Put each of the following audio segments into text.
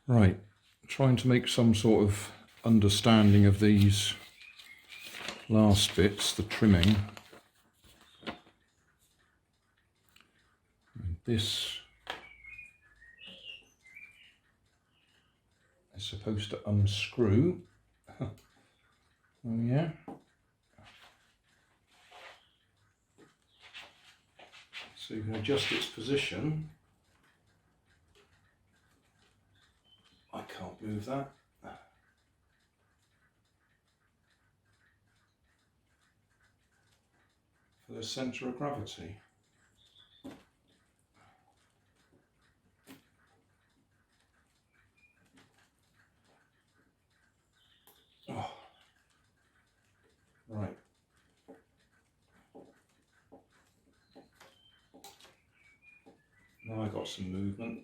Right, trying to make some sort of understanding of these last bits, the trimming. And this is supposed to unscrew. Oh yeah. So you can adjust its position. I can't move that. For the centre of gravity. Oh. Right. Now I got some movement.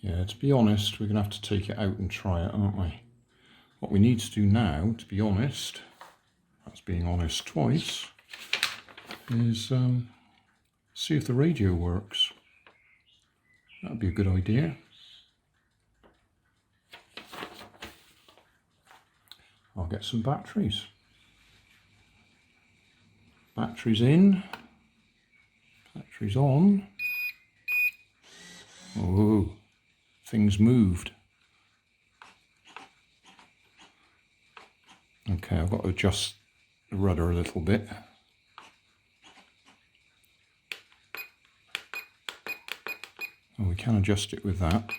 Yeah, to be honest, we're going to have to take it out and try it, aren't we? What we need to do now, to be honest, that's being honest twice, is see if the radio works. That'd be a good idea. I'll get some batteries. Batteries in, batteries on. Oh, things moved. Okay, I've got to adjust the rudder a little bit. Oh, we can adjust it with that.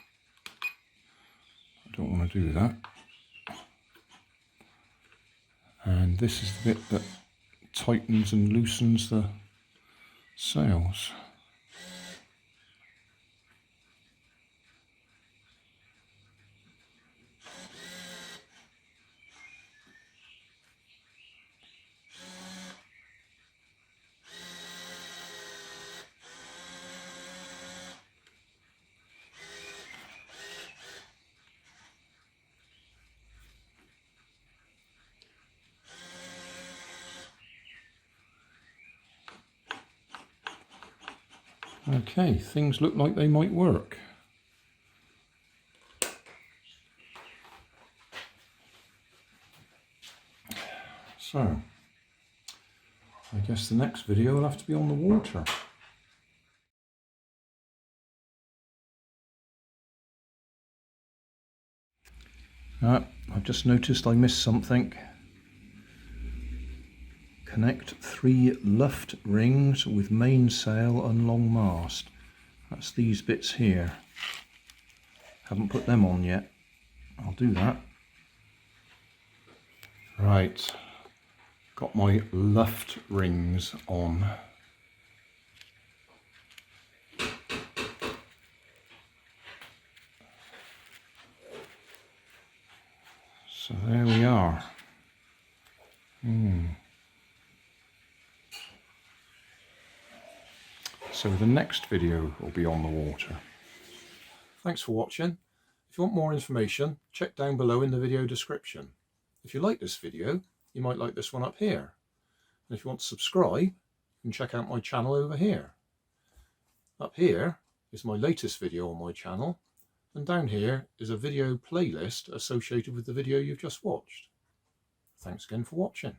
I don't want to do that. And this is the bit that tightens and loosens the sails. Okay, things look like they might work. So, I guess the next video will have to be on the water. I've just noticed I missed something. Connect 3 luft rings with mainsail and long mast. That's these bits here. Haven't put them on yet. I'll do that. Right, got my luft rings on. So there we are. So the next video will be on the water. Thanks for watching. If you want more information, check down below in the video description. If you like this video, you might like this one up here. And if you want to subscribe, you can check out my channel over here. Up here is my latest video on my channel, and down here is a video playlist associated with the video you've just watched. Thanks again for watching.